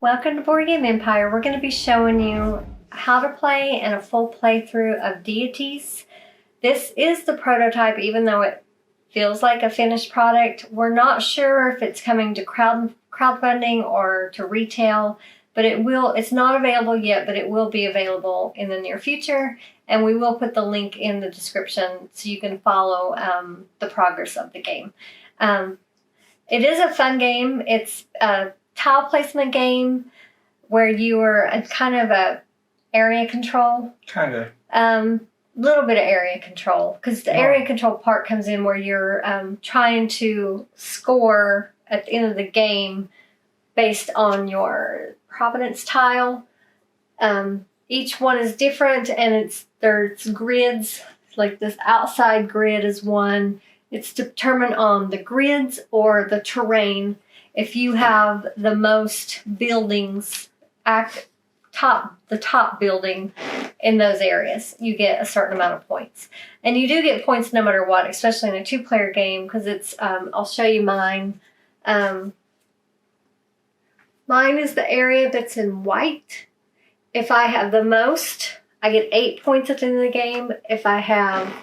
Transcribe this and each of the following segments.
Welcome to Board Game Empire. We're going to be showing you how to play and a full playthrough of Deities. This is the prototype, even though it feels like a finished product. We're not sure if it's coming to crowdfunding or to retail, but it's not available yet, but it will be available in the near future. And we will put the link in the description so you can follow the progress of the game. It is a fun game. It's a tile placement game where you are kind of a area control. Kind of. Little bit of area control, because the area control part comes in where you're trying to score at the end of the game based on your Providence tile. Each one is different, and there's grids. Like this outside grid is one. It's determined on the grids or the terrain. If you have the most buildings, the top building in those areas, you get a certain amount of points. And you do get points no matter what, especially in a two-player game, because it's, I'll show you mine. Mine is the area that's in white. If I have the most, I get 8 points at the end of the game. If I have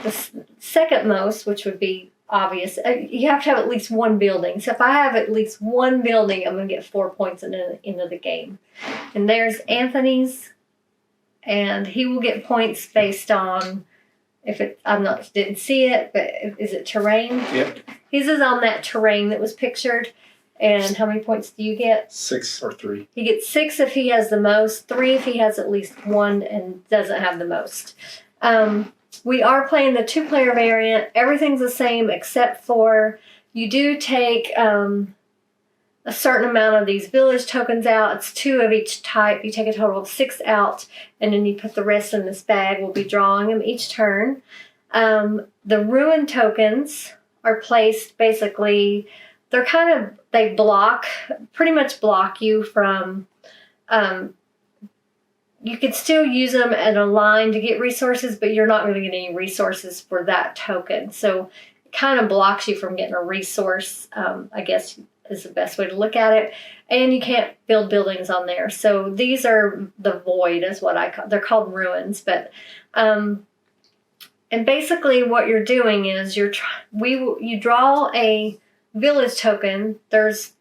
the second most, which would be obvious, you have to have at least one building. So if I have at least one building, I'm going to get 4 points at the end of the game. And there's Anthony's, and he will get points based on didn't see it, but is it terrain? Yep. His is on that terrain that was pictured. And how many points do you get? 6 or 3. He gets 6 if he has the most, 3 if he has at least one and doesn't have the most. We are playing the two-player variant. Everything's the same except for you do take a certain amount of these village tokens out. It's 2 of each type. You take a total of 6 out, and then you put the rest in this bag. We'll be drawing them each turn. The ruin tokens are placed basically, they pretty much block you from, you could still use them in a line to get resources, but you're not going to get any resources for that token. So it kind of blocks you from getting a resource, I guess is the best way to look at it. And you can't build buildings on there. So these are the void is what they're called ruins. But, and basically what you're doing is you draw a village token. There's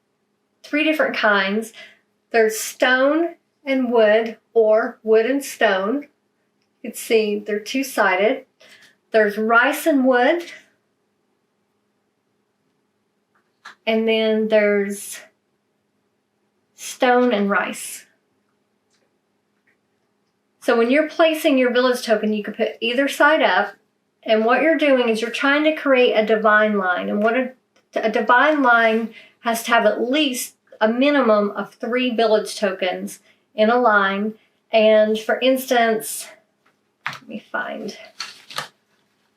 3 different kinds. There's stone and wood, or wood and stone. You can see they're 2-sided. There's rice and wood. And then there's stone and rice. So when you're placing your village token, you can put either side up. And what you're doing is you're trying to create a divine line. And what a divine line has to have at least a minimum of 3 village tokens in a line. And for instance, let me find.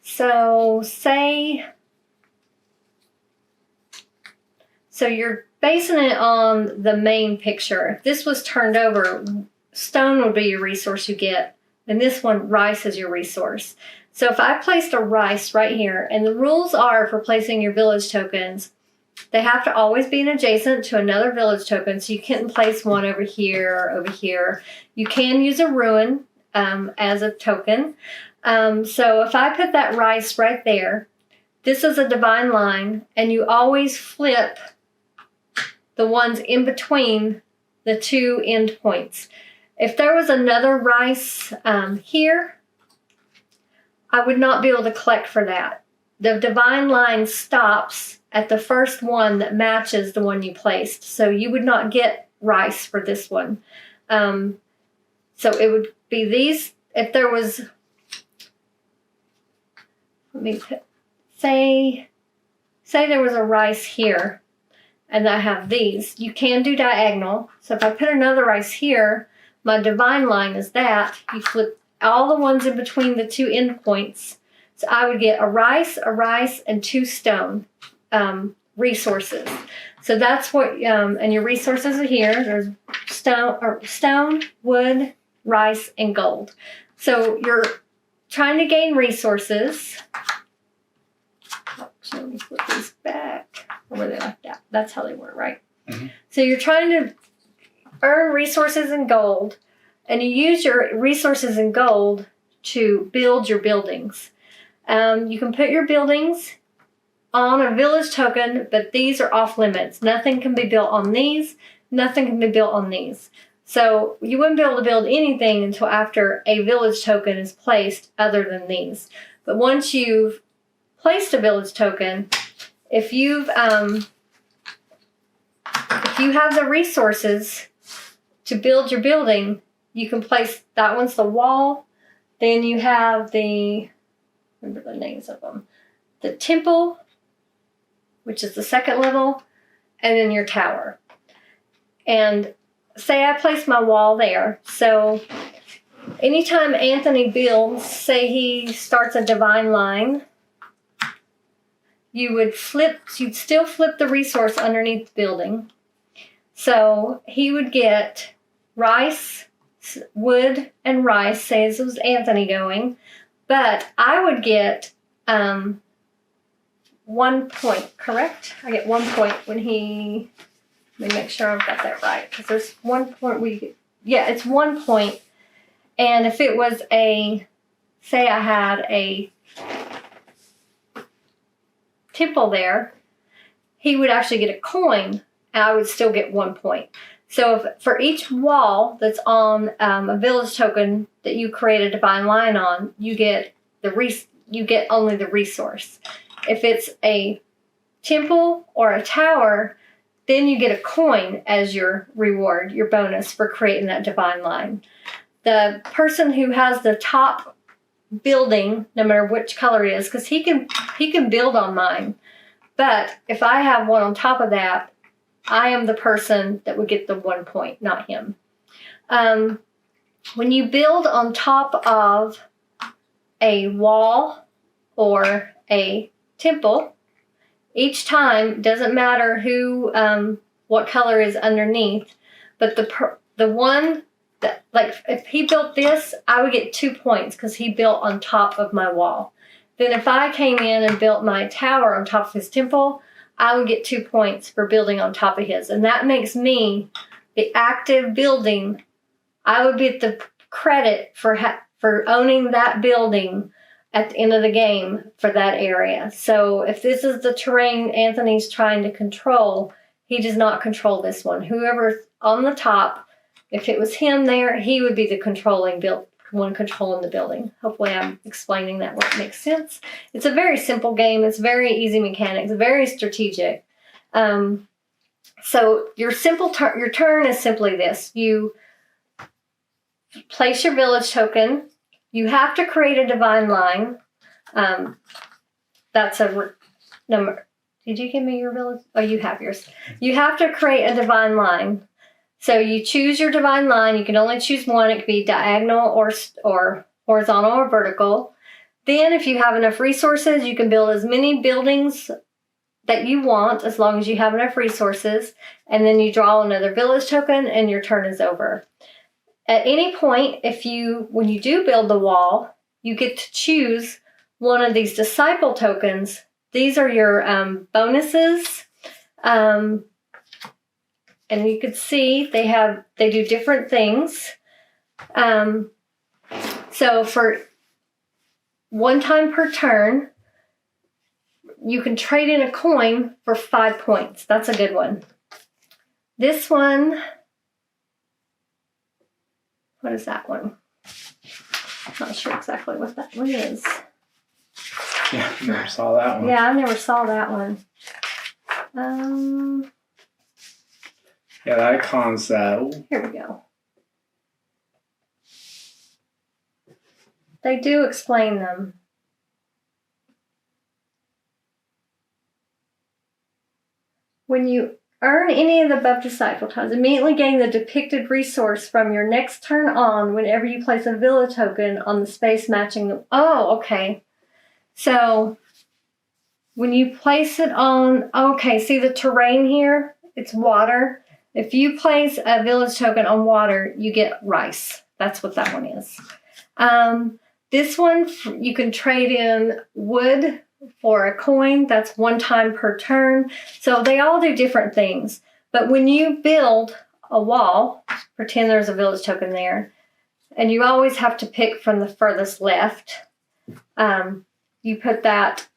So you're basing it on the main picture. If this was turned over, stone would be your resource you get. And this one, rice, is your resource. So if I placed a rice right here, and the rules are for placing your village tokens, they have to always be adjacent to another village token, so you can't place one over here or over here. You can use a ruin as a token. So if I put that rice right there, this is a divine line, and you always flip the ones in between the 2 end points. If there was another rice here, I would not be able to collect for that. The divine line stops at the first one that matches the one you placed. So you would not get rice for this one. So it would be these. If there was, say there was a rice here, and I have these. You can do diagonal. So if I put another rice here, my divine line is that. You flip all the ones in between the 2 end points. So I would get a rice, and 2 stone resources. So that's what, and your resources are here. There's stone, wood, rice, and gold. So you're trying to gain resources. So let me flip these back. Or were they like that? That's how they were, right? Mm-hmm. So you're trying to earn resources in gold, and you use your resources in gold to build your buildings. You can put your buildings on a village token, but these are off limits. Nothing can be built on these. Nothing can be built on these. So you wouldn't be able to build anything until after a village token is placed other than these. But once you've placed a village token, if you have the resources to build your building, you can place, that one's the wall. Then you have remember the names of them, the temple, which is the second level, and then your tower. And say I place my wall there. So anytime Anthony builds, say he starts a divine line, you'd still flip the resource underneath the building. So he would get rice, wood, and rice, say this was Anthony going, but I would get 1 point, correct? I get 1 point when he, let me make sure I've got that right, because there's 1 point it's 1 point. And if it was say I had a temple there, he would actually get a coin, and I would still get 1 point. So for each wall that's on a village token that you create a divine line on, you get only the resource. If it's a temple or a tower, then you get a coin as your reward, your bonus for creating that divine line. The person who has the top building, no matter which color it is, because he can build on mine, but if I have one on top of that, I am the person that would get the 1 point, not him. When you build on top of a wall or a temple, each time, doesn't matter what color is underneath, but the one that, like, if he built this, I would get 2 points because he built on top of my wall. Then if I came in and built my tower on top of his temple, I would get 2 points for building on top of his. And that makes me the active building. I would get the credit for owning that building at the end of the game for that area. So if this is the terrain Anthony's trying to control, he does not control this one. Whoever's on the top, if it was him there, he would be the one controlling the building. Hopefully I'm explaining that where it makes sense. It's a very simple game. It's very easy mechanics, very strategic. So your turn is simply this. You place your village token. You have to create a divine line. That's a number. Did you give me your village? Oh, you have yours. You have to create a divine line. So you choose your divine line. You can only choose one. It could be diagonal or horizontal or vertical. Then if you have enough resources, you can build as many buildings that you want as long as you have enough resources. And then you draw another village token and your turn is over. At any point, when you do build the wall, you get to choose one of these disciple tokens. These are your bonuses. And you can see they do different things. So for 1 time per turn, you can trade in a coin for 5 points. That's a good one. This one, what is that one? Not sure exactly what that one is. Yeah, I never saw that one. Yeah, I never saw that one. Yeah, the icon's Here we go. They do explain them. When you earn any of the above disciple tokens, immediately gain the depicted resource from your next turn on whenever you place a villa token on the space matching the... Oh, okay. So when you place it on... Okay, see the terrain here? It's water. If you place a village token on water, you get rice. That's what that one is. This one, you can trade in wood for a coin. That's 1 time per turn. So they all do different things. But when you build a wall. Pretend there's a village token there. And you always have to pick from the furthest left. You put that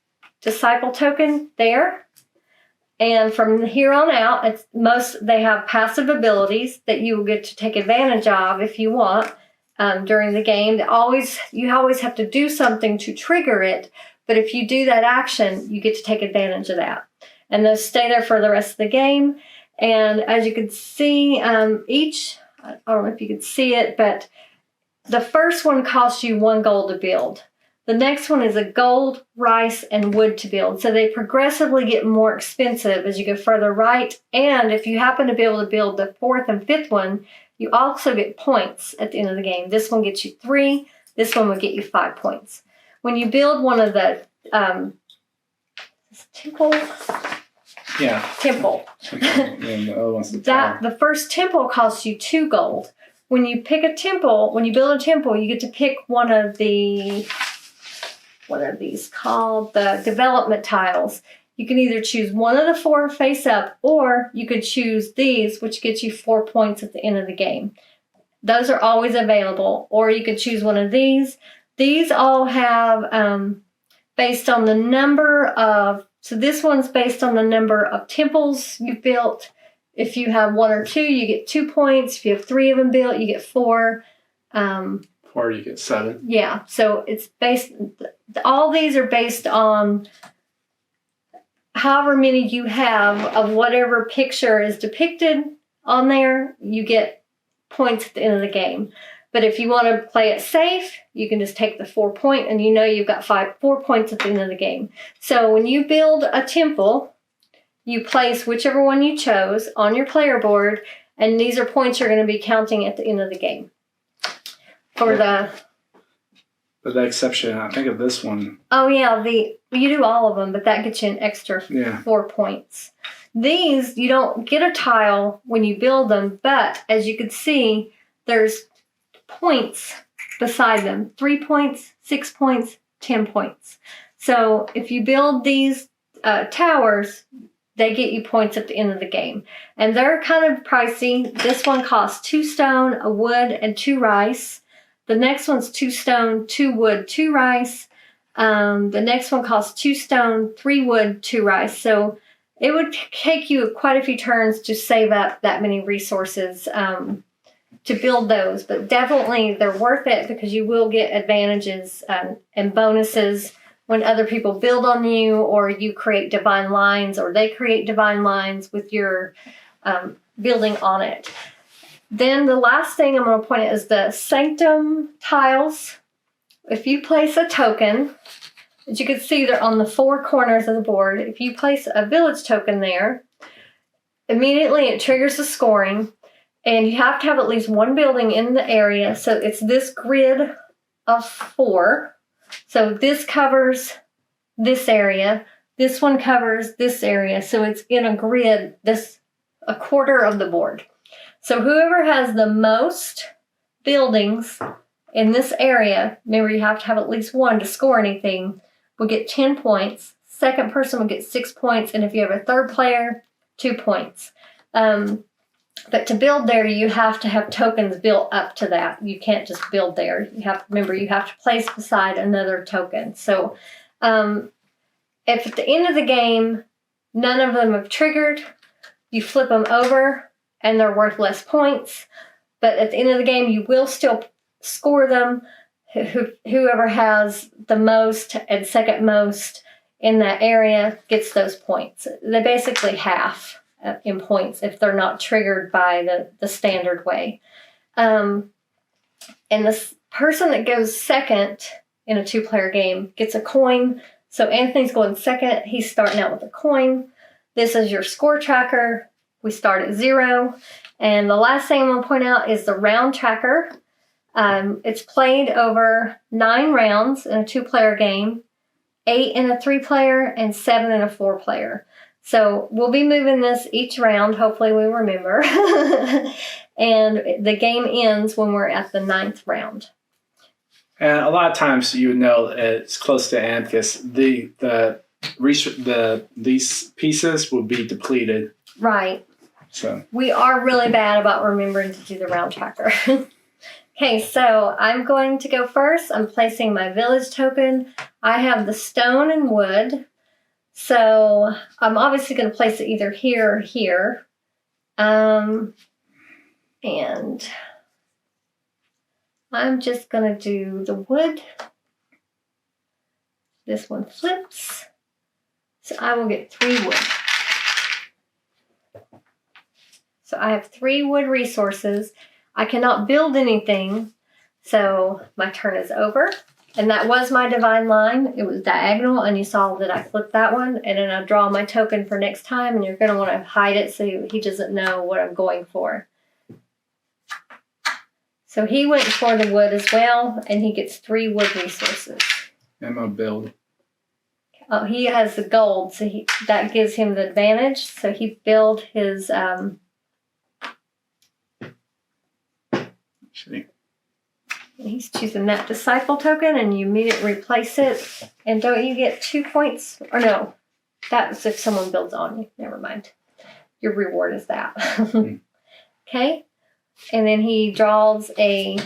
disciple token there. And from here on out, they have passive abilities that you will get to take advantage of if you want during the game. You always have to do something to trigger it, but if you do that action, you get to take advantage of that. And those stay there for the rest of the game. And as you can see, I don't know if you can see it, but the first one costs you 1 gold to build. The next one is a gold, rice, and wood to build. So they progressively get more expensive as you go further right. And if you happen to be able to build the 4th and 5th one, you also get points at the end of the game. This one gets you 3. This one will get you 5 points. When you build one of the temple. And the other one's the tower. The first temple costs you 2 gold. When you build a temple, you get to pick one of the, what are these called? The development tiles. You can either choose one of the 4 face up, or you could choose these, which gets you 4 points at the end of the game. Those are always available. Or you could choose one of these. These all have, based on the number of, so this one's based on the number of temples you've built. If you have 1 or 2, you get 2 points. If you have 3 of them built, you get 4. 4, you get 7. Yeah, so it's all these are based on however many you have of whatever picture is depicted on there, you get points at the end of the game. But if you want to play it safe, you can just take the 4 point and you've got 4 points at the end of the game. So when you build a temple, you place whichever one you chose on your player board, and these are points you're going to be counting at the end of the game. For the exception, I think of this one. Oh yeah, you do all of them, but that gets you an extra 4 points. These, you don't get a tile when you build them, but as you can see, there's points beside them. 3 points, 6 points, 10 points. So if you build these towers, they get you points at the end of the game. And they're kind of pricey. This one costs 2 stone, a wood, and 2 rice. The next one's 2 stone, 2 wood, 2 rice. The next one costs 2 stone, 3 wood, 2 rice. So it would take you quite a few turns to save up that many resources to build those. But definitely they're worth it because you will get advantages and bonuses when other people build on you, or you create divine lines, or they create divine lines with your building on it. Then the last thing I'm going to point out is the sanctum tiles. If you place a token, as you can see, they're on the 4 corners of the board. If you place a village token there, immediately it triggers the scoring, and you have to have at least 1 building in the area. So it's this grid of 4. So this covers this area. This one covers this area. So it's in a grid, a quarter of the board. So whoever has the most buildings in this area, remember you have to have at least 1 to score anything, will get 10 points. Second person will get 6 points. And if you have a third player, 2 points. But to build there, you have to have tokens built up to that. You can't just build there. You have to place beside another token. So if at the end of the game, none of them have triggered, you flip them over and they're worth less points. But at the end of the game, you will still score them. Whoever has the most and second most in that area gets those points. They basically half in points if they're not triggered by the standard way. And the person that goes second in a 2-player game gets a coin. So Anthony's going second. He's starting out with a coin. This is your score tracker. We start at 0. And the last thing I'm going to point out is the round tracker. It's played over 9 rounds in a 2-player game, 8 in a 3-player, and 7 in a 4-player. So we'll be moving this each round. Hopefully we remember. And the game ends when we're at the 9th round. And a lot of times you know it's close to end because these pieces will be depleted. Right. So we are really bad about remembering to do the round tracker. Okay, so I'm going to go first. I'm placing my village token. I have the stone and wood. So I'm obviously going to place it either here or here. And I'm just going to do the wood. This one flips. So I will get 3 wood. So I have 3 wood resources. I cannot build anything. So my turn is over. And that was my divine line. It was diagonal, and you saw that I flipped that one. And then I draw my token for next time, and you're going to want to hide it so he doesn't know what I'm going for. So he went for the wood as well, and he gets 3 wood resources. I'm going to build. Oh, he has the gold, so that gives him the advantage. So he built his... He's choosing that disciple token, and you immediately replace it. And don't you get 2 points? Or no, that's if someone builds on you. Never mind. Your reward is that. Okay. And then he draws a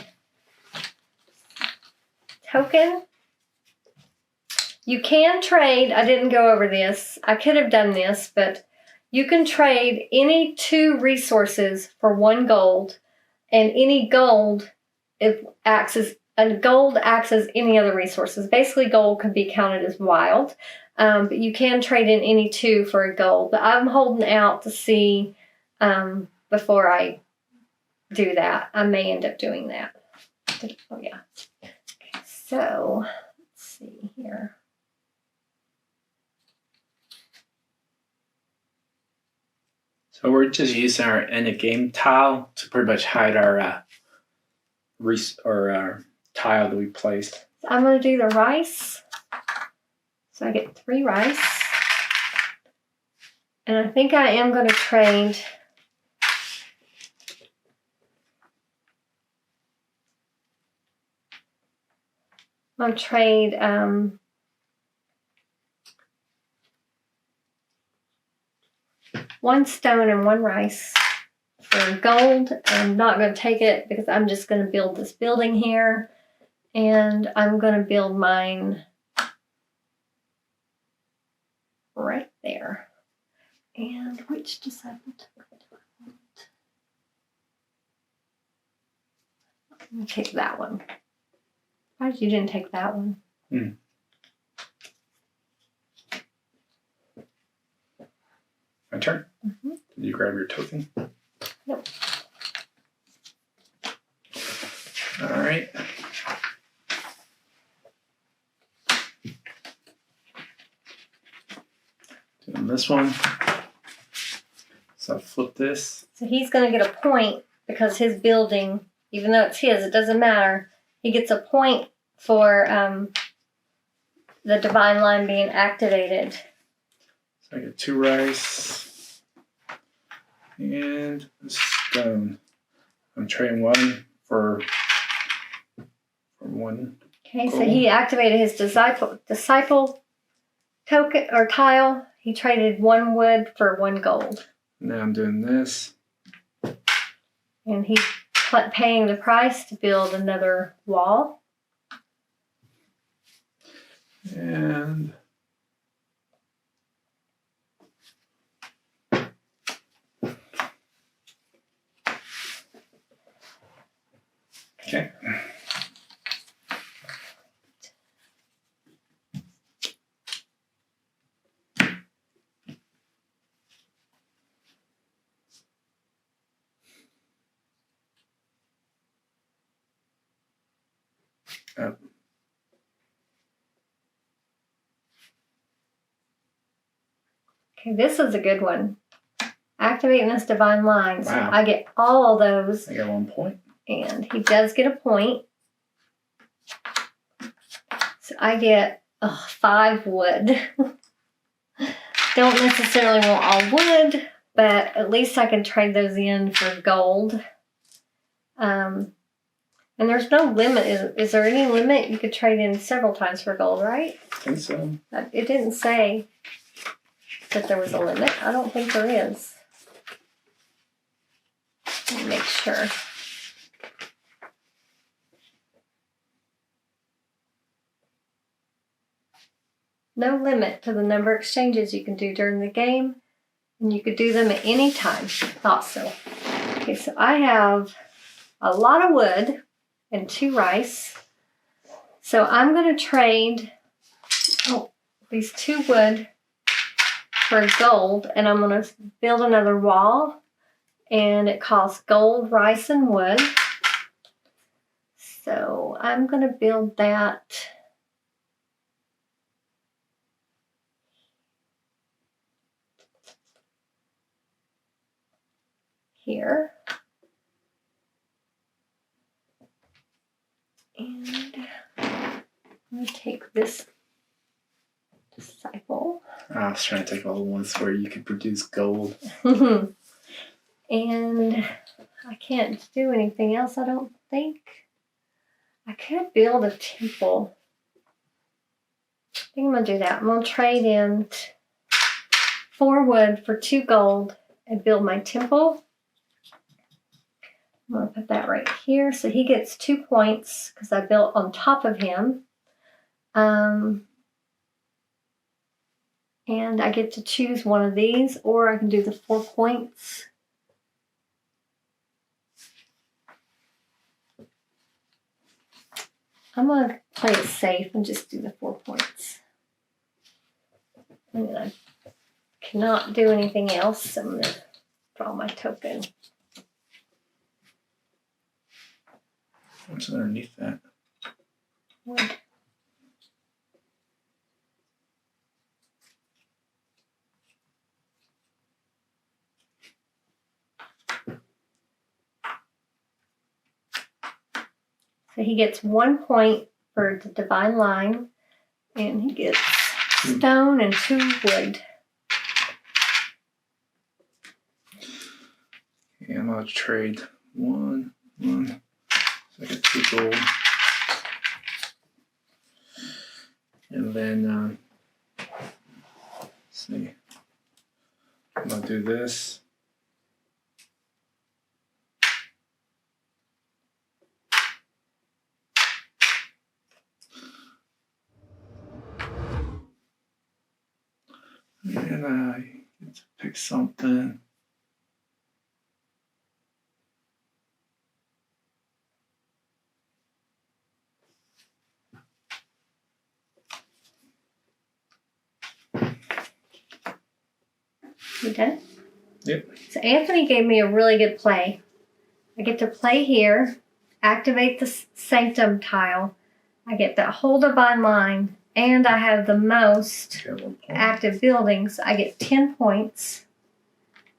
token. You can trade. I didn't go over this. I could have done this, but you can trade any 2 resources for 1 gold, and any gold acts as any other resources. Basically, gold could be counted as wild, but you can trade in any 2 for a gold. But I'm holding out to see before I do that. I may end up doing that. Oh yeah. Okay, so let's see here. So we're just using our end of game tile to pretty much hide our tile that we placed. So I'm going to do the rice. So I get 3 rice. And I think I am going to trade one stone and 1 rice for gold. I'm not going to take it because I'm just going to build this building here. And I'm going to build mine right there. And which disciple token do I want? I'm going to take that one. Why did you didn't take that one? My turn? Mm-hmm. Did you grab your token? Nope. All right. Doing this one. So I'll flip this. So he's going to get a point because his building, even though it's his, it doesn't matter. He gets a point for the divine line being activated. So I get 2 rice and a stone. I'm trading 1 for 1. Okay, so he activated his disciple token or tile. He traded 1 wood for 1 gold. Now I'm doing this. And he's paying the price to build another wall. And okay. Okay, this is a good one. Activating this divine line. So Wow. I get all of those. I got 1 point. And he does get a point. So I get 5 wood. Don't necessarily want all wood, but at least I can trade those in for gold. And there's no limit. Is there any limit? You could trade in several times for gold, right? I think so. It didn't say that there was a limit. I don't think there is. Let me make sure. No limit to the number of exchanges you can do during the game, and you could do them at any time. Also, okay, so I have a lot of wood and 2 rice. So I'm going to trade these 2 wood for gold, and I'm going to build another wall, and it costs gold, rice, and wood. So I'm going to build that here. And I'm going to take this disciple. I was trying to take all the ones where you could produce gold. And I can't do anything else, I don't think. I could build a temple. I think I'm going to do that. I'm going to trade in 4 wood for 2 gold and build my temple. I'm going to put that right here. So he gets 2 points because I built on top of him. And I get to choose one of these, or I can do the 4 points. I'm going to play it safe and just do the 4 points. And I cannot do anything else, so I'm going to draw my token. What's underneath that? Wood. So he gets 1 point for the divine line, and he gets stone and 2 wood. Yeah, I'm going to trade 1. So I got 2 gold. And then, let's see. I'm going to do this. And I get to pick something. You done? Yep. So Anthony gave me a really good play. I get to play here, activate the sanctum tile. I get that whole divine line, and I have the most active buildings. I get 10 points.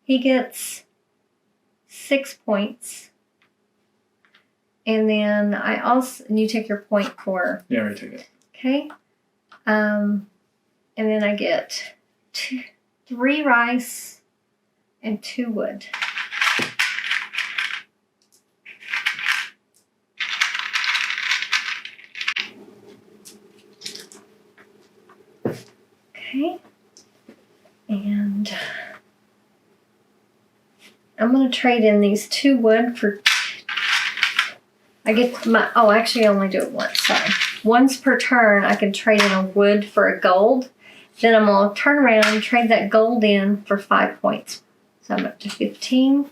He gets 6 points. And then and you take your point for. Yeah, I already took it. Okay. And then I get 3 rice and 2 wood. Okay. And I'm going to trade in these 2 wood for. I get my. Oh, actually, I only do it once. Sorry. Once per turn, I can trade in a wood for a gold. Then I'm going to turn around and trade that gold in for 5 points. So I'm up to 15.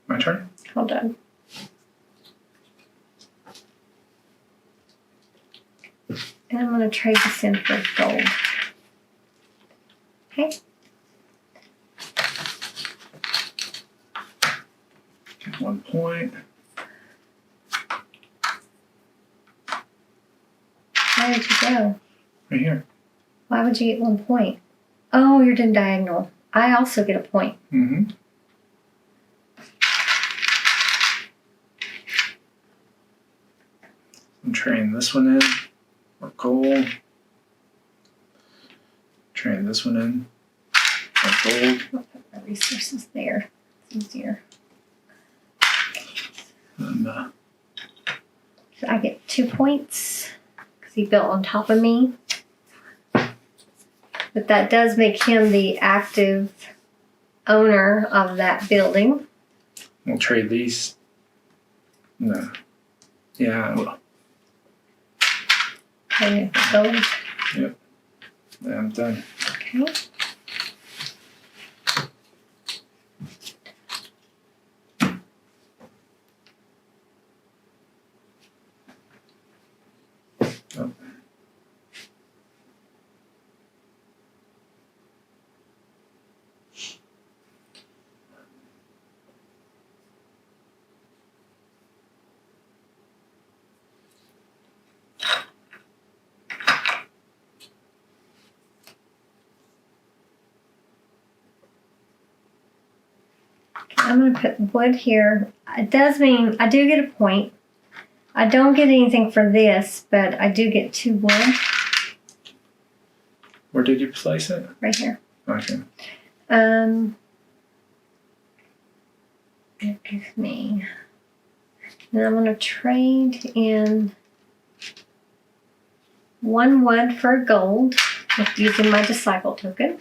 My turn? Hold on. And I'm going to trade this in for gold. Okay. Get 1 point. Where did you go? Right here. Why would you get 1 point? Oh, you're doing diagonal. I also get a point. Mm-hmm. I'm trading this one in for gold. Trading this one in for gold. I'll put my resources there. It's easier. So I get 2 points because he built on top of me. But that does make him the active owner of that building. We'll trade these. No. Yeah, I will. Okay, gold. Yep. Yeah, I'm done. Okay. Oh. I'm going to put wood here. It does mean I do get a point. I don't get anything for this, but I do get 2 wood Where did you place it? right here. Okay. It gives me. And I'm going to trade in 1 wood for gold with using my disciple token.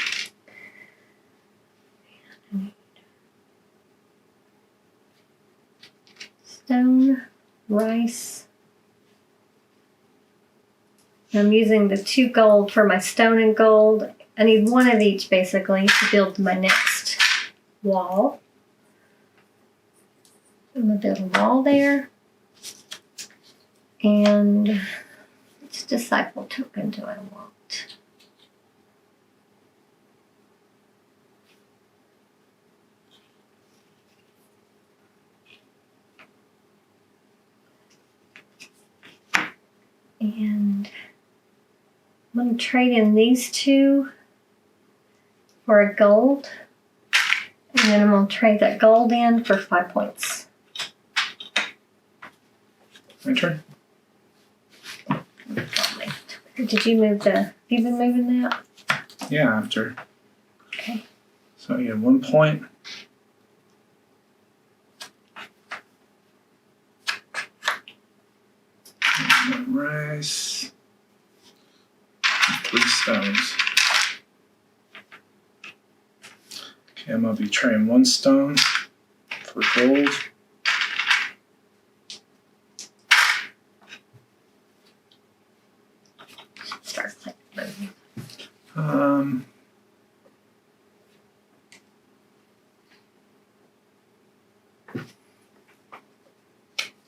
Stone, rice. And I'm using the 2 gold for my stone and gold. I need 1 of each basically to build my next wall. I'm going to build a wall there. And which disciple token do I want? And I'm going to trade in these 2 for a gold. And then I'm going to trade that gold in for 5 points. My turn. Did you move the, you've been moving that? Yeah, after. Okay. So you have 1 point. Rice. 3 stones. Okay, I'm going to be trading 1 stone for gold. Start moving.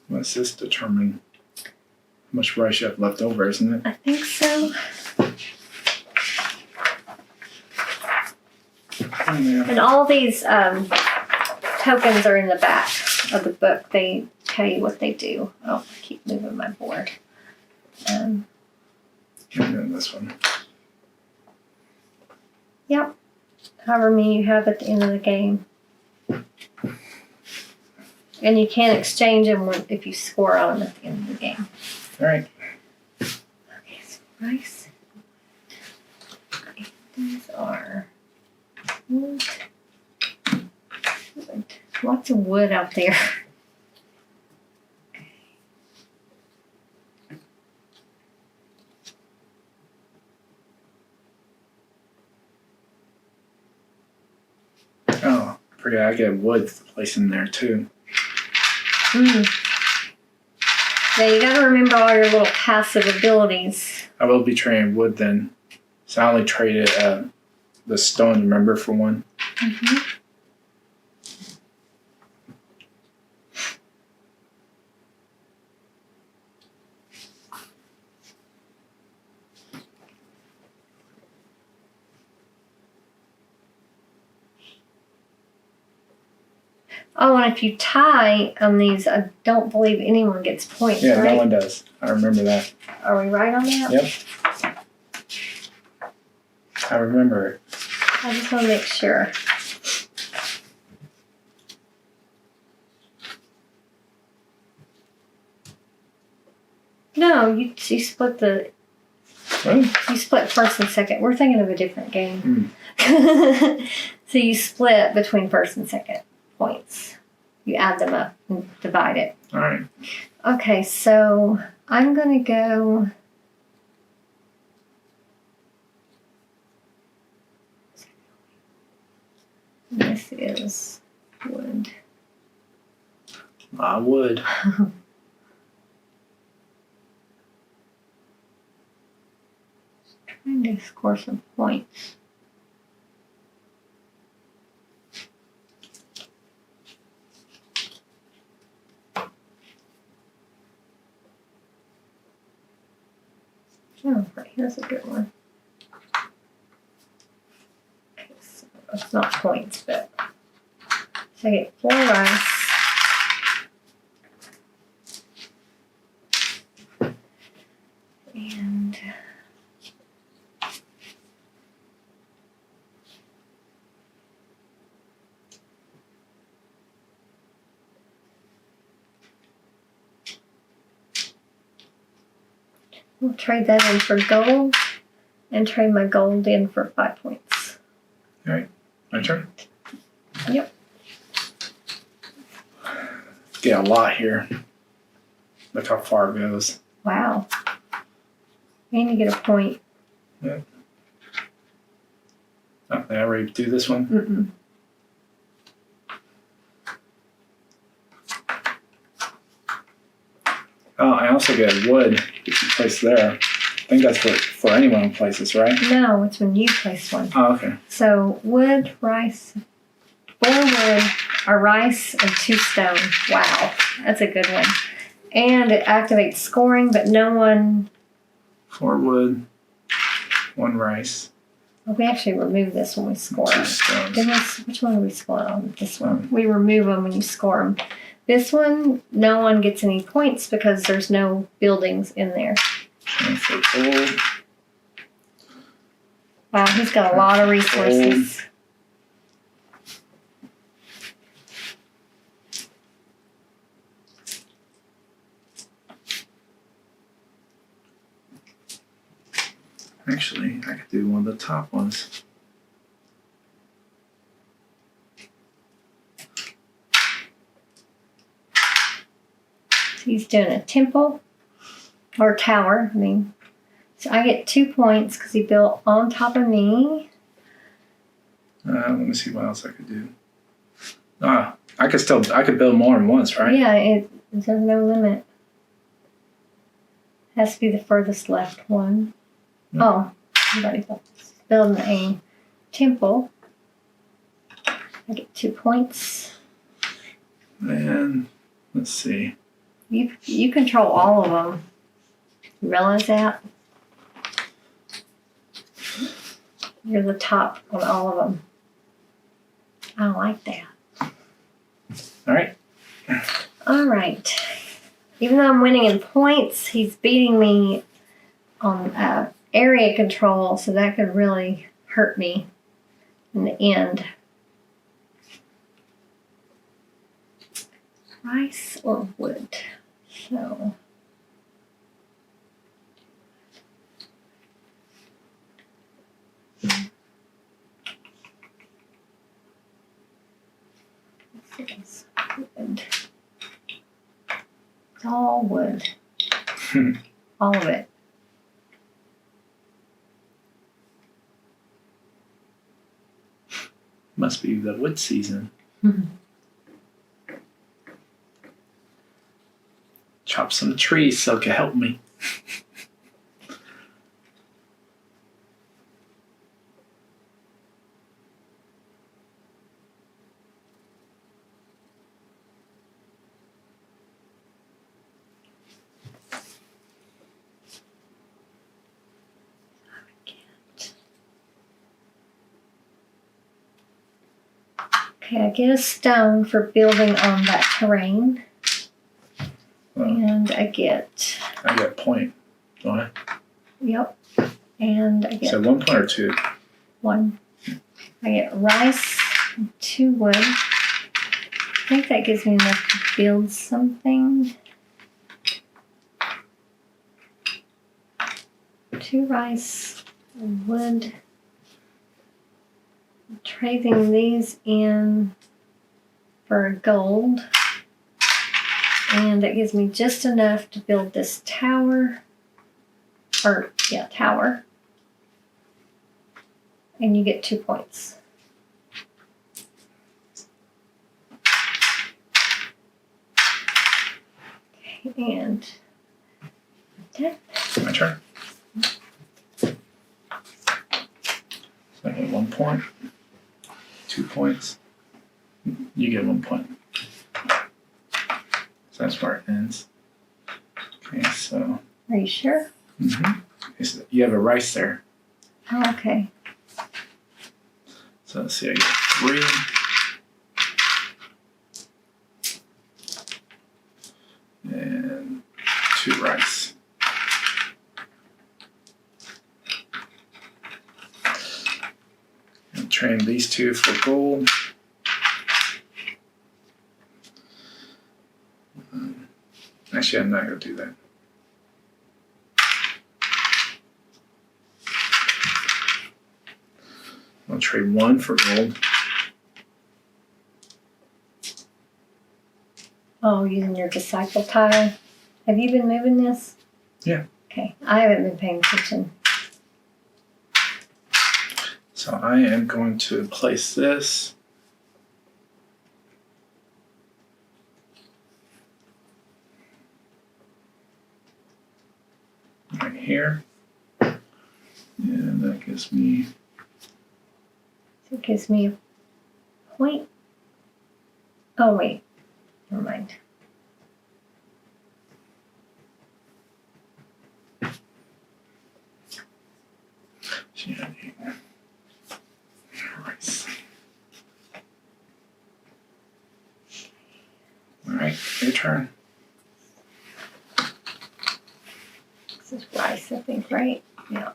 What's this determine? How much rice you have left over, isn't it? I think so. Oh, yeah. And all these tokens are in the back of the book. They tell you what they do. Oh, I keep moving my board. And then this one. Yep. However many you have at the end of the game. And you can't exchange them if you score on them at the end of the game. All right. Okay, so rice. These are wood. Lots of wood out there. Oh, I forgot I get wood placed in there too. Yeah, you gotta remember all your little passive abilities. I will be trading wood then. So I only traded the stone, remember, for 1. Mm-hmm. Oh, and if you tie on these, I don't believe anyone gets points, Yeah, right? no one does. I remember that. Are we right on that? Yep. I remember it. I just want to make sure. No, you split the. Really? You split first and second. We're thinking of a different game. Mm. So you split between first and second points. you add them up and divide it. All right. Okay, so I'm going to go. This is wood. I would. Trying to score some points. Oh, right, here's a good one. Okay, so it's not points, but so I get 4 rice. And we'll trade that in for gold and trade my gold in for 5 points. All right. My turn. Yep. Get a lot here. Look how far it goes. Wow. And you get a point. Yeah. Oh, did I already do this one? Mm-mm. Oh, I also get wood. Get you placed there. I think that's for anyone who places, right? No, it's when you place one. Oh, okay. So wood, rice, 4 wood, a rice, and 2 stone. Wow, that's a good one. And it activates scoring, but no one. 4 wood, 1 rice, Well, we actually remove this when we score 2 them. stones. Which one do we score on? This one. We remove them when you score them. This one, no one gets any points because there's no buildings in there. Transfer gold. Wow, he's got a lot of resources. Actually, I could do one of the top ones. He's doing a temple or tower. I mean, so I get 2 points because he built on top of me. Let me see what else I could do. I could build more than once, right? Yeah, there's no limit. Has to be the furthest left one. Yep. Oh, somebody building a temple. I get 2 points. And let's see. You control all of them. You realize that? You're the top on all of them. I like that. All right. All right. Even though I'm winning in points, he's beating me on area control, so that could really hurt me in the end. Rice or wood? So. It's wood. It's all wood. All of it. Must be the wood season. Chop some trees so it can help me. Okay, I get a stone for building on that terrain. And I get. I get a point, don't I? Yep. And I get. So 1 point or 2? 1. I get rice and 2 wood. I think that gives me enough to build something. 2 rice, wood. I'm trading these in for gold. And that gives me just enough to build this tower. Tower. And you get 2 points. Okay, and that. My turn. So I get 1 point, 2 points. You get 1 point. So that's where it ends. Okay, so. Are you sure? Mm-hmm. Okay, so you have a rice there. Oh, okay. So let's see, I get 3. And 2 rice. And train these 2 for gold. Actually, I'm not going to do that. I'll trade 1 for gold. Oh, using your disciple tile. Have you been moving this? Yeah. Okay, I haven't been paying attention. So I am going to place this. Right here. And that gives me. So it gives me a point. Oh, wait. Never mind. Rice. All right, your turn. This is rice, I think, right? Yeah.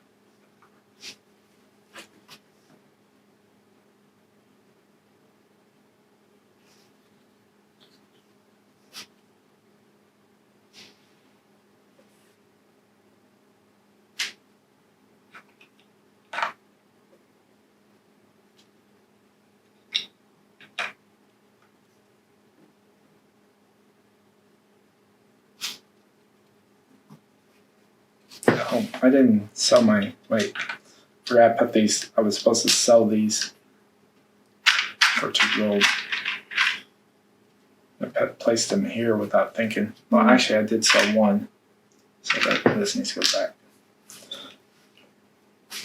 Oh, I didn't sell my. Wait, forgot to put these. I was supposed to sell these for 2 gold. I placed them here without thinking. Well, actually, I did sell 1, so that this needs to go back.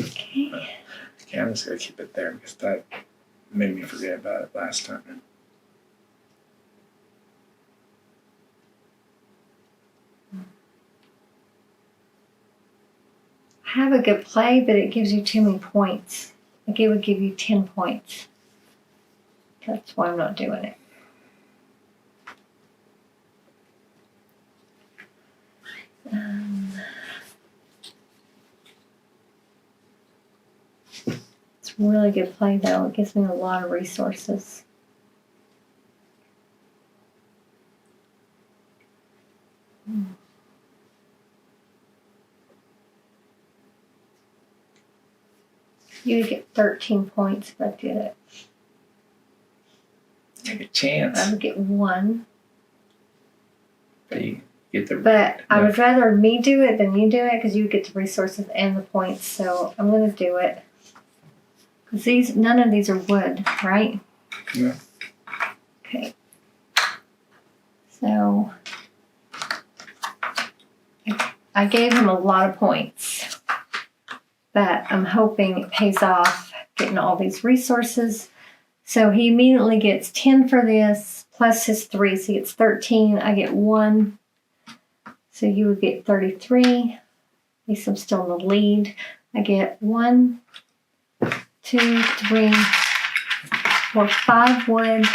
Okay. Okay, I'm just gonna keep it there because that made me forget about it last time. Have a good play, but it gives you too many points. Like it would give you 10 points. That's why I'm not doing it. It's a really good play, though. It gives me a lot of resources. You would get 13 points if I did it. Take a chance. I would get 1. But you get the. But I would rather me do it than you do it because you get the resources and the points. So I'm going to do it. Because none of these are wood, right? Yeah. Okay. So I gave him a lot of points. But I'm hoping it pays off getting all these resources. So he immediately gets 10 for this plus his 3. So he gets 13. I get 1. So you would get 33. At least I'm still in the lead. I get 1, 2, 3, 4, 5 wood.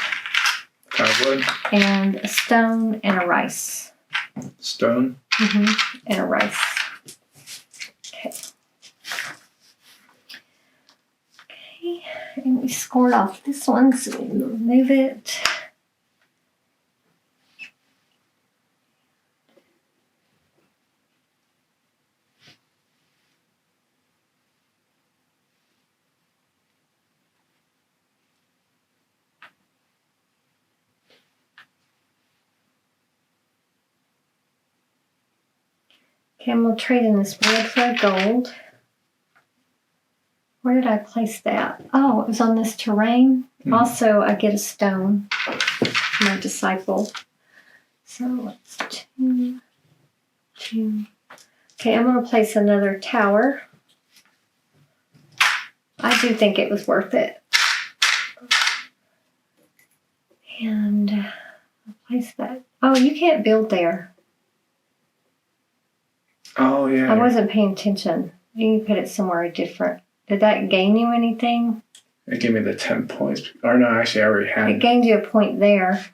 5 wood. And a stone and a rice. Stone. And a rice. Okay. Okay. And we scored off this one, so we remove it. Okay, I'm going to trade in this wood for gold. Where did I place that? Oh, it was on this terrain. Also, I get a stone. My disciple. So it's 2, 2. Okay, I'm going to place another tower. I do think it was worth it. And I'll place that. Oh, you can't build there. Oh, yeah. I wasn't paying attention. You can put it somewhere different. Did that gain you anything? It gave me the 10 points. Or no, actually, I already had It gained you a point there.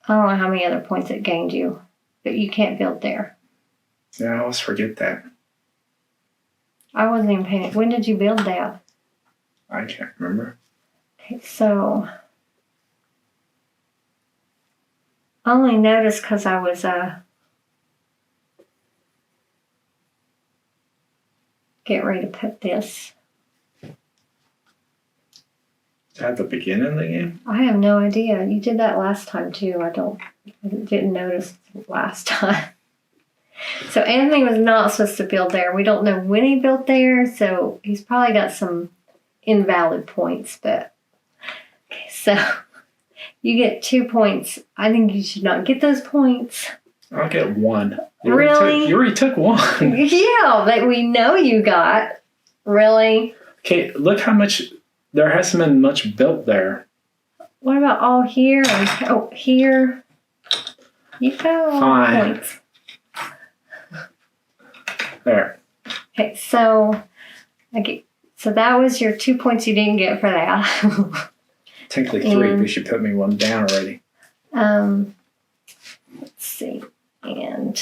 I don't know how many other points it gained you, but you can't build there. Yeah, I always forget that. I wasn't even paying. When did you build that? I can't remember. Okay, so I only noticed because I was getting ready to put this. Is that the beginning of the game? I have no idea. You did that last time too. I didn't notice last time. So Anthony was not supposed to build there. We don't know when he built there, so he's probably got some invalid points. But okay, so you get 2 points. I think you should not get those points. I'll get 1. Really? You already took 1. Yeah, that we know you got. Really? Okay, look how much. There hasn't been much built there. What about all here and here? You got a lot of points. There. Okay, so that was your 2 points you didn't get for that. Technically 3, because you put me 1 down already. Let's see. And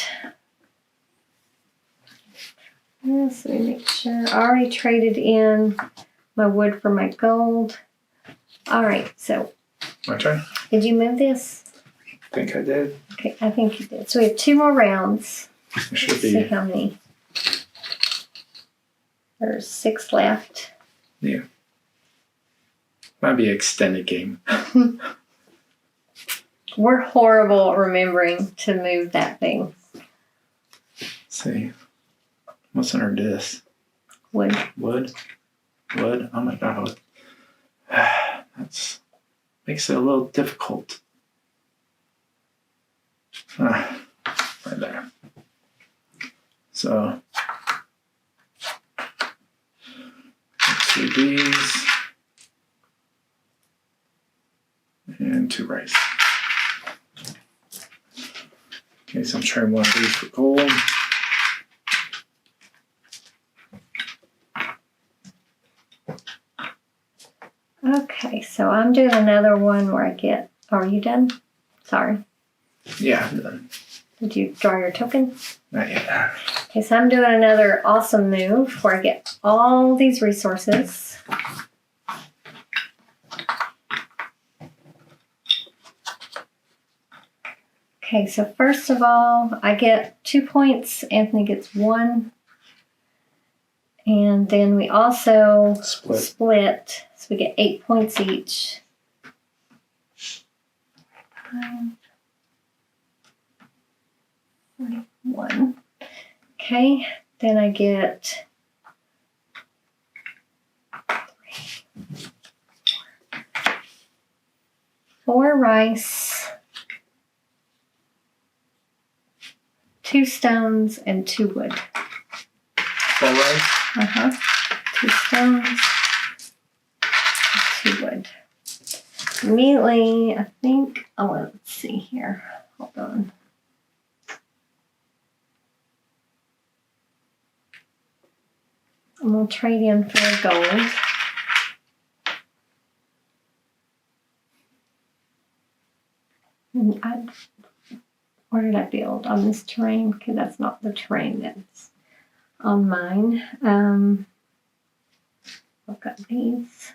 let me make sure. I already traded in my wood for my gold. All right, so My turn? did you move this? I think I did. Okay, I think you did. So we have 2 more rounds. It should Let's be. see how many. There's 6 left. Yeah. Might be an extended game. We're horrible at remembering to move that thing. Let's see. What's under this? Wood. Wood? Wood? Oh my god. That's makes it a little difficult. Right there. So let's do these. And 2 rice. Okay, so I'm trading 1 of these for gold. Okay, so I'm doing another one where I get. Oh, are you done? Sorry. Yeah, I'm done. Did you draw your token? Not yet. Okay, so I'm doing another awesome move where I get all these resources. Okay, so first of all, I get 2 points. Anthony gets 1. And then we also split. So we get 8 points each. 41. Okay, then I get 4 rice, 2 stones, and 2 wood. 4 rice? 2 stones, 2 wood. Immediately, I think, let's see here. Hold on. I'm going to trade in for gold. And where did I build? On this terrain? Because that's not the terrain that's on mine. I've got these.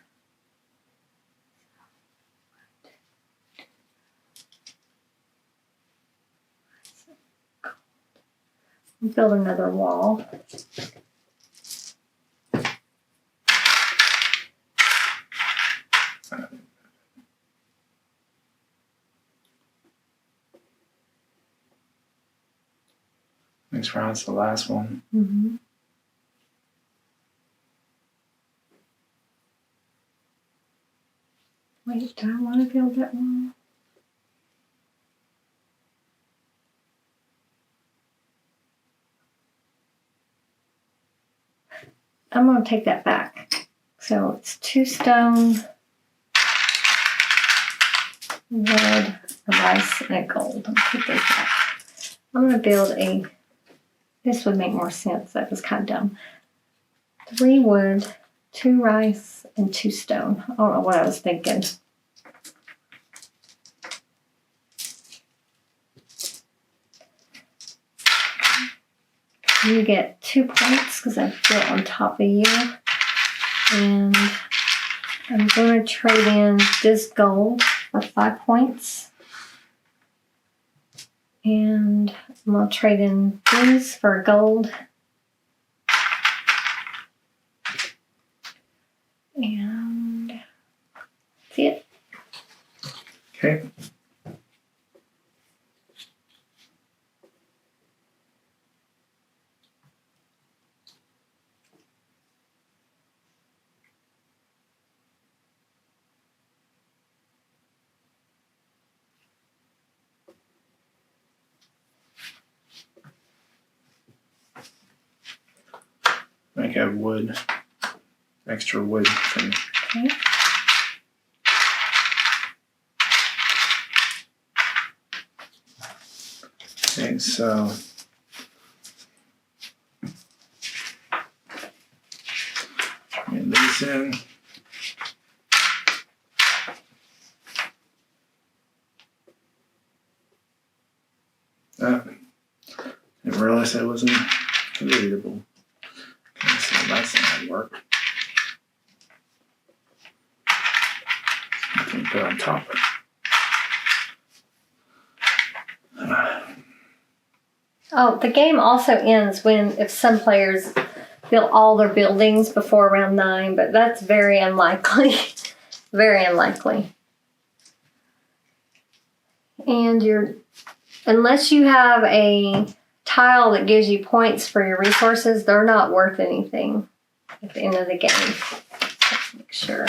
I'll build another wall. Thanks, Ron. It's the last one. Mm-hmm. Wait, do I want to build that wall? I'm going to take that back. So it's 2 stone, wood, a rice, and a gold. I'm going to put those back. I'm going to build a, this would make more sense. That was kind of dumb. 3 wood, 2 rice, and 2 stone. I don't know what I was thinking. You get 2 points because I built on top of you. And I'm going to trade in this gold for 5 points. And I'm going to trade in these for gold. And that's it. Okay. I have wood, extra wood for me. Okay. Okay, so get these in. Didn't realize that wasn't readable. Okay, so that's not gonna work. I can put it on top. Oh, the game also ends if some players build all their buildings before round 9, but that's very unlikely. Very unlikely. And unless you have a tile that gives you points for your resources, they're not worth anything at the end of the game. Let's make sure.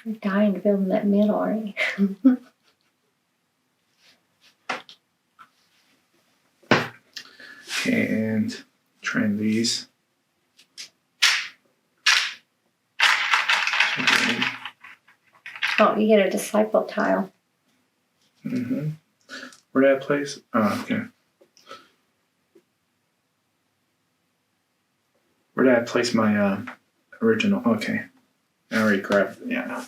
You're dying to build in that middle, aren't you? Okay, and train these. Okay. Oh, you get a disciple tile. Mm-hmm. Where did I place? Oh, okay. Where did I place my original? Okay. I already grabbed it, yeah.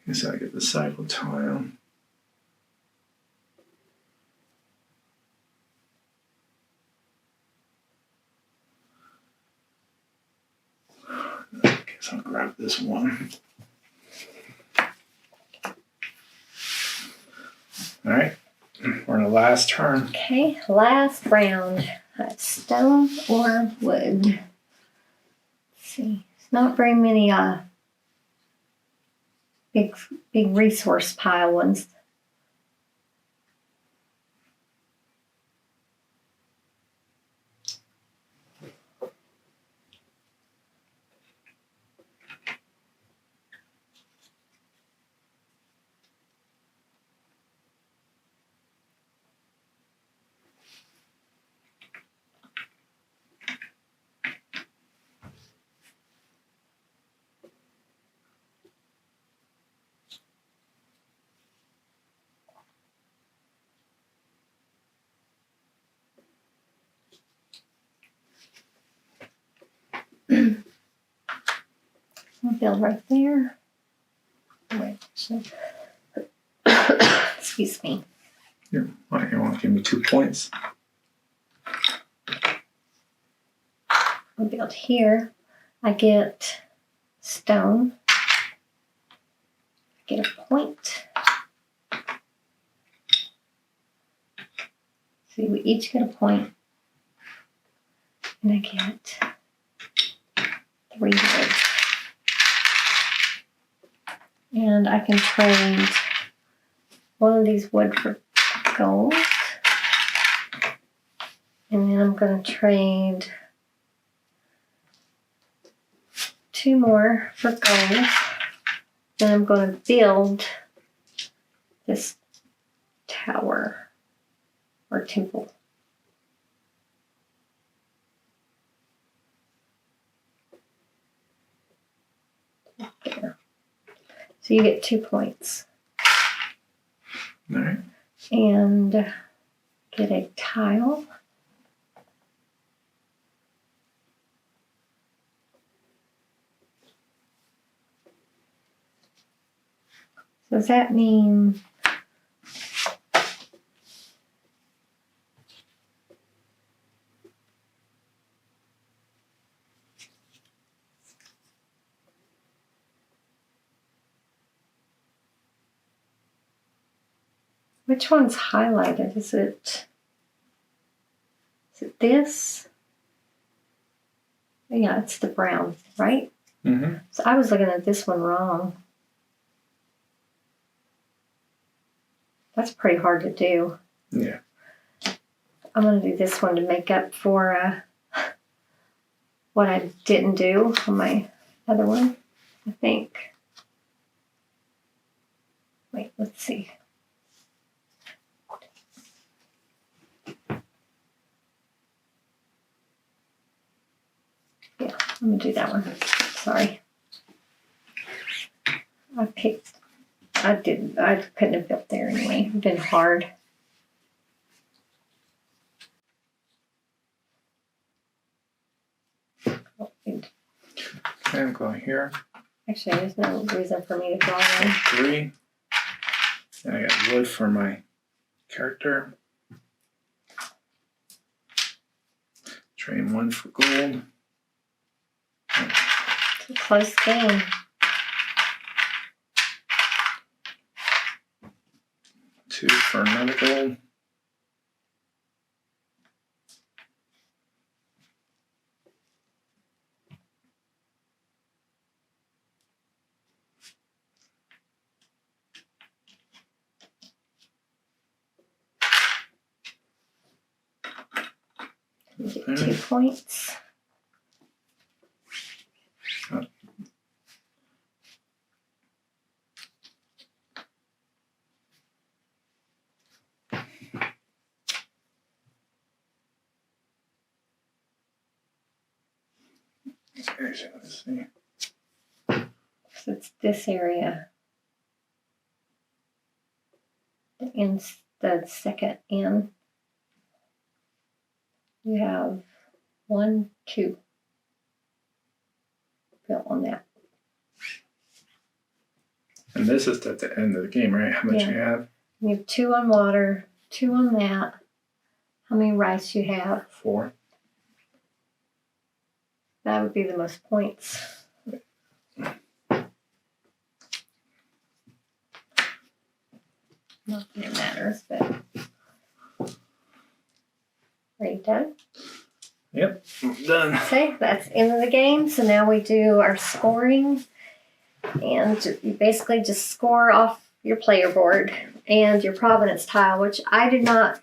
Okay, so I get the cycle tile. I guess I'll grab this one. All right, we're in the last turn. Okay, last round. That's stone or wood. Let's see. It's not very many big resource pile ones. I'll build right there. Wait, excuse me. Yeah, well, you want to give me 2 points? I'll build here. I get stone. I get a point. See, we each get a point. And I get 3 wood. And I can trade one of these wood for gold. And then I'm going to trade 2 more for gold. Then I'm going to build this tower or temple. There. So you get 2 points. All right. And get a tile. Does that mean which one's highlighted? Is it this? Yeah, it's the brown, right? Mm-hmm. So I was looking at this one wrong. That's pretty hard to do. Yeah. I'm going to do this one to make up for what I didn't do on my other one, I think. Wait, let's see. Yeah, let me do that one. Sorry. I couldn't have built there anyway. It'd been hard. Okay, I'm going here. Actually, there's no reason for me to draw one. 3. And I got wood for my character. Train 1 for gold. It's a close game. Two for another gold. You get 2 points. Okay, so let's see. So it's this area. In the second in, you have 1, 2 built on that. And this is at the end of the game, right? How much Yeah. you have? You have 2 on water, 2 on that. How many rice you have? 4. That would be the most points. Not that it matters, but. Are you done? Yep, I'm done. Okay, that's the end of the game. So now we do our scoring. And you basically just score off your player board and your provenance tile, which I did not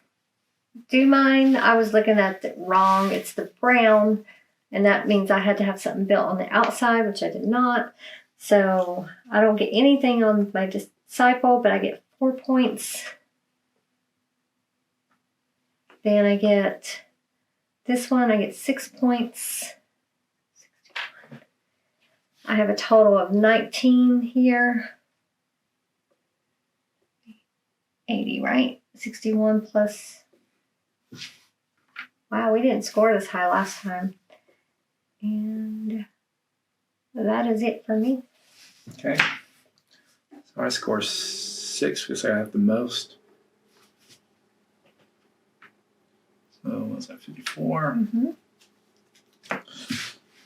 do mine. I was looking at it wrong. It's the brown, and that means I had to have something built on the outside, which I did not. So I don't get anything on my disciple, but I get 4 points. Then I get this one, I get 6 points. I have a total of 19 here. 80, right? 61 plus. Wow, we didn't score this high last time. And that is it for me. Okay. So I score 6 because I have the most. So what's that, 54? Mm-hmm.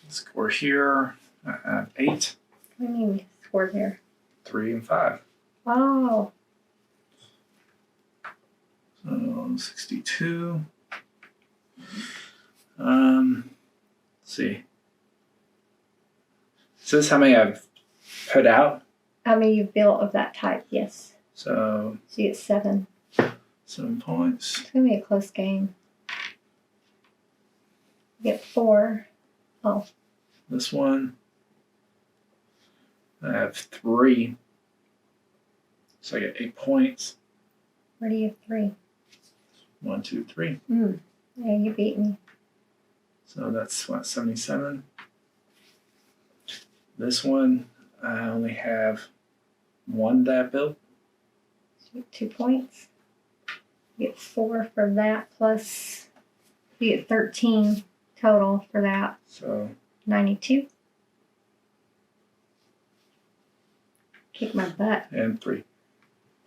Score here, I have 8. What do you mean scored here? 3 and 5. Oh, So 62. Let's see. So this is how many I've put out. How many you've built of that type? Yes. So you get 7. 7 points. It's gonna be a close game. You get 4. Oh. This one. I have 3. So I get 8 points. Where do you have 3? 1, 2, 3. Yeah, you beat me. So that's what, 77. This one, I only have 1 that I built. So you get 2 points. You get 4 for that, plus you get 13 total for that. So 92. Kick my butt. and 3.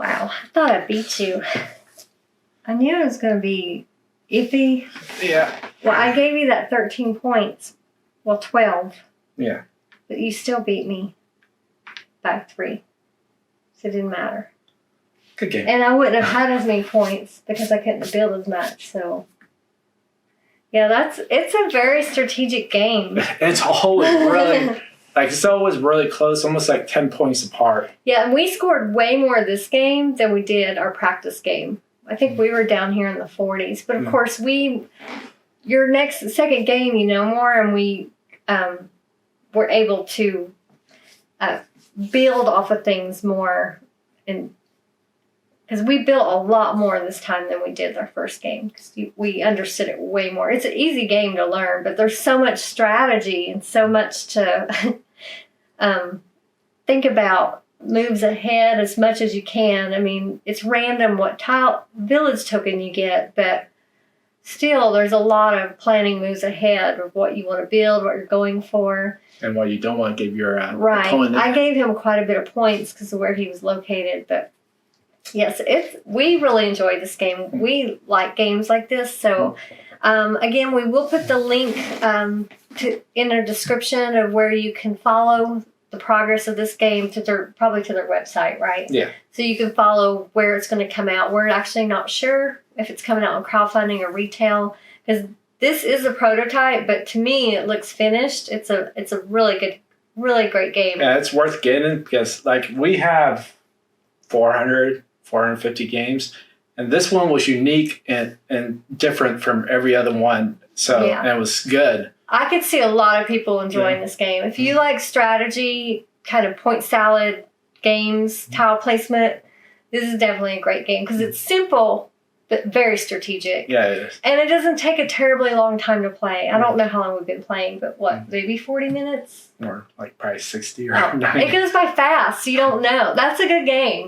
Wow, I thought I beat you. I knew it was going to be iffy. Yeah. Well, I gave you that 13 points. Well, 12. Yeah. But you still beat me by 3. So it didn't matter. Good game. And I wouldn't have had as many points because I couldn't build as much. So, yeah, it's a very strategic game. It's always really, it's always really close, almost like 10 points apart. Yeah, and we scored way more this game than we did our practice game. I think we were down here in the 40s. But, of course, your second game, you know more, and we were able to build off of things more. Because we built a lot more this time than we did our first game. Because we understood it way more. It's an easy game to learn, but there's so much strategy and so much to think about. Moves ahead as much as you can. I mean, it's random what village token you get, but still there's a lot of planning moves ahead of what you want to build, what you're going for. And what you don't want to give your right. opponent. I gave him quite a bit of points because of where he was located, but yes, we really enjoyed this game. We like games like this, so again, we will put the link in the description of where you can follow the progress of this game probably to their website, right? Yeah. So you can follow where it's going to come out. We're actually not sure if it's coming out on crowdfunding or retail because this is a prototype, but to me it looks finished. It's a really good, really great game. Yeah, it's worth getting because we have 450 games, and this one was unique and different from every other one. So and it was good. I could see a lot of people enjoying this game. If you like strategy, kind of point salad games, tile placement, this is definitely a great game because it's simple but very strategic. Yeah, it is. And it doesn't take a terribly long time to play. I don't know how long we've been playing, but maybe 40 minutes? Or probably 60 or 90. It goes by fast, so you don't know. That's a good game.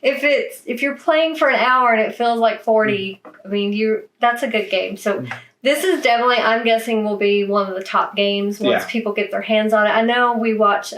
If you're playing for an hour and it feels like 40, I mean, that's a good game. So this is definitely, I'm guessing, will be one of the top games once people get their hands on it. I know we watched,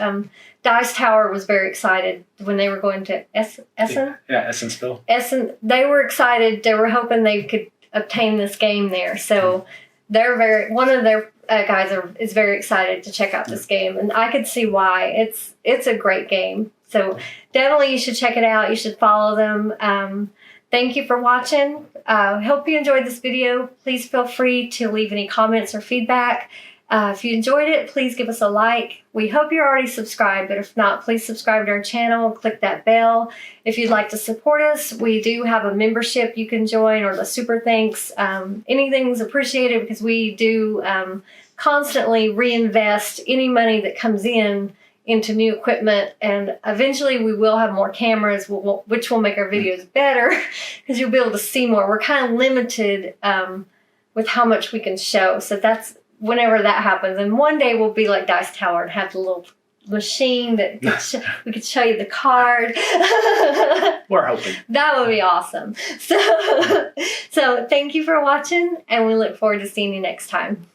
Dice Tower was very excited when they were going to Essen? Yeah, Essensville. Essen. They were excited. They were hoping they could obtain this game there. So one of their guys is very excited to check out this game. And I could see why. It's a great game. So definitely you should check it out. You should follow them. Thank you for watching. Hope you enjoyed this video. Please feel free to leave any comments or feedback. If you enjoyed it, please give us a like. We hope you're already subscribed, but if not, please subscribe to our channel. Click that bell. If you'd like to support us, we do have a membership you can join, or the super thanks. Anything's appreciated because we do constantly reinvest any money that comes into new equipment, and eventually we will have more cameras, which will make our videos better because you'll be able to see more. We're kind of limited with how much we can show, so that's whenever that happens. And one day we'll be like Dice Tower and have the little machine that we could show you the card. We're hoping. That would be awesome. So thank you for watching, and we look forward to seeing you next time.